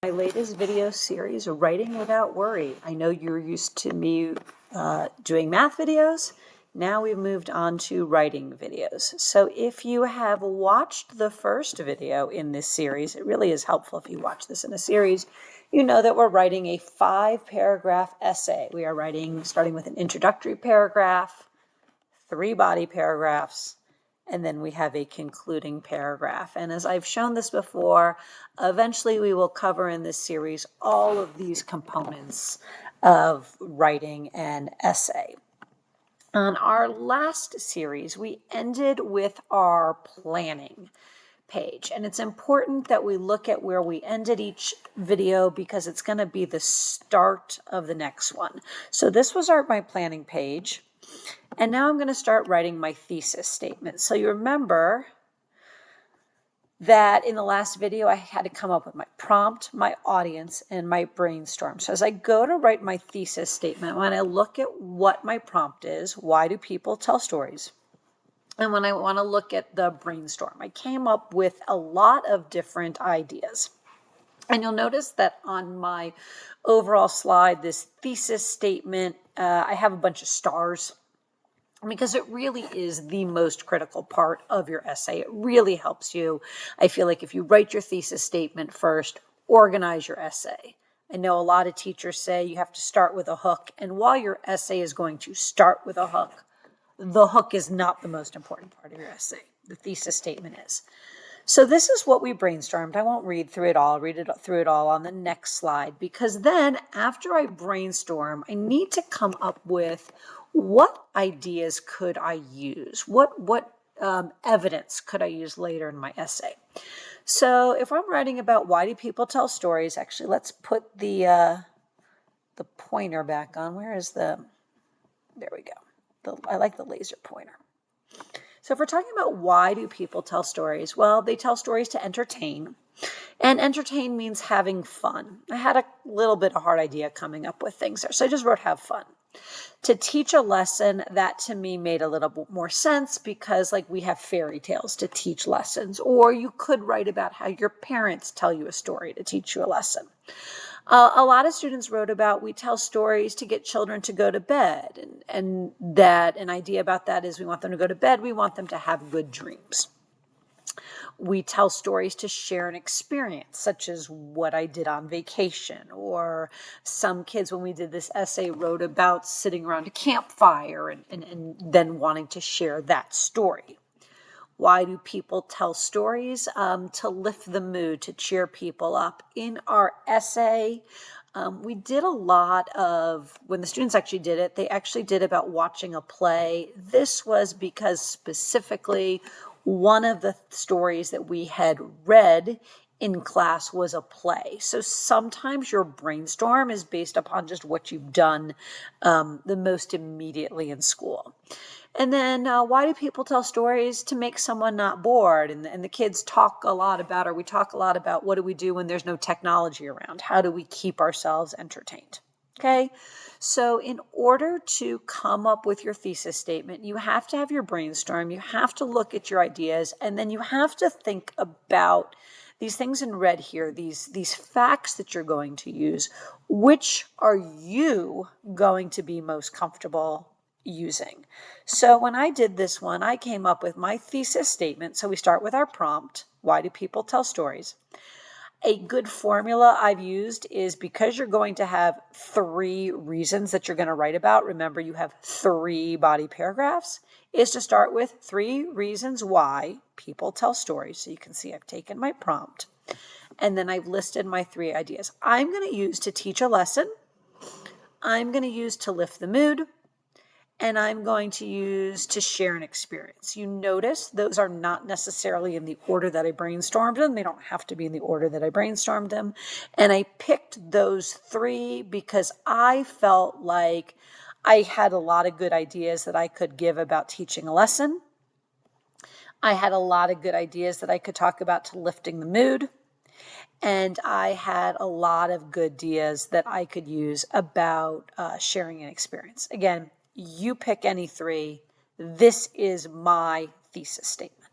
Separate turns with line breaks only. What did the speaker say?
My latest video series, Writing Without Worry. I know you're used to me doing math videos. Now we've moved on to writing videos. So if you have watched the first video in this series, it really is helpful if you watch this in a series. You know that we're writing a 5-paragraph essay. We are writing starting with an introductory paragraph, 3 body paragraphs, and then we have a concluding paragraph. And as I've shown this before, eventually we will cover in this series all of these components of writing an essay. On our last series, we ended with our planning page. And it's important that we look at where we ended each video because it's going to be the start of the next one. So this was my planning page. And now I'm going to start writing my thesis statement. So you remember that in the last video, I had to come up with my prompt, my audience, and my brainstorm. So as I go to write my thesis statement, when I look at what my prompt is, why do people tell stories? And when I want to look at the brainstorm, I came up with a lot of different ideas. And you'll notice that on my overall slide, this thesis statement, I have a bunch of stars, because it really is the most critical part of your essay. It really helps you. I feel like if you write your thesis statement first, organize your essay. I know a lot of teachers say you have to start with a hook, and while your essay is going to start with a hook, the hook is not the most important part of your essay. The thesis statement is. So this is what we brainstormed. I won't read through it all. Read through it all on the next slide, because then after I brainstorm, I need to come up with what ideas could I use? What evidence could I use later in my essay? So if I'm writing about why do people tell stories, actually, let's put the pointer back on. Where is there we go. I like the laser pointer. So if we're talking about why do people tell stories, well, they tell stories to entertain. And entertain means having fun. I had a little bit of a hard idea coming up with things there, so I just wrote have fun. To teach a lesson, that to me made a little bit more sense because like we have fairy tales to teach lessons, or you could write about how your parents tell you a story to teach you a lesson. A lot of students wrote about we tell stories to get children to go to bed, and that an idea about that is we want them to go to bed, we want them to have good dreams. We tell stories to share an experience, such as what I did on vacation, or some kids, when we did this essay, wrote about sitting around a campfire and then wanting to share that story. Why do people tell stories? To lift the mood, to cheer people up. In our essay, we did a lot of, when the students actually did it, they actually did about watching a play. This was because specifically one of the stories that we had read in class was a play. So sometimes your brainstorm is based upon just what you've done the most immediately in school. And then why do people tell stories? To make someone not bored. And the kids talk a lot about, or we talk a lot about, what do we do when there's no technology around? How do we keep ourselves entertained? Okay, so in order to come up with your thesis statement, you have to have your brainstorm, you have to look at your ideas, and then you have to think about these things in red here, these facts that you're going to use. Which are you going to be most comfortable using? So when I did this one, I came up with my thesis statement. So we start with our prompt. Why do people tell stories? A good formula I've used is, because you're going to have 3 reasons that you're going to write about. Remember, you have 3 body paragraphs, is to start with 3 reasons why people tell stories. So you can see I've taken my prompt and then I've listed my 3 ideas. I'm going to use to teach a lesson. I'm going to use to lift the mood. And I'm going to use to share an experience. You notice those are not necessarily in the order that I brainstormed them. They don't have to be in the order that I brainstormed them. And I picked those 3 because I felt like I had a lot of good ideas that I could give about teaching a lesson. I had a lot of good ideas that I could talk about to lifting the mood. And I had a lot of good ideas that I could use about sharing an experience. Again, you pick any 3. This is my thesis statement.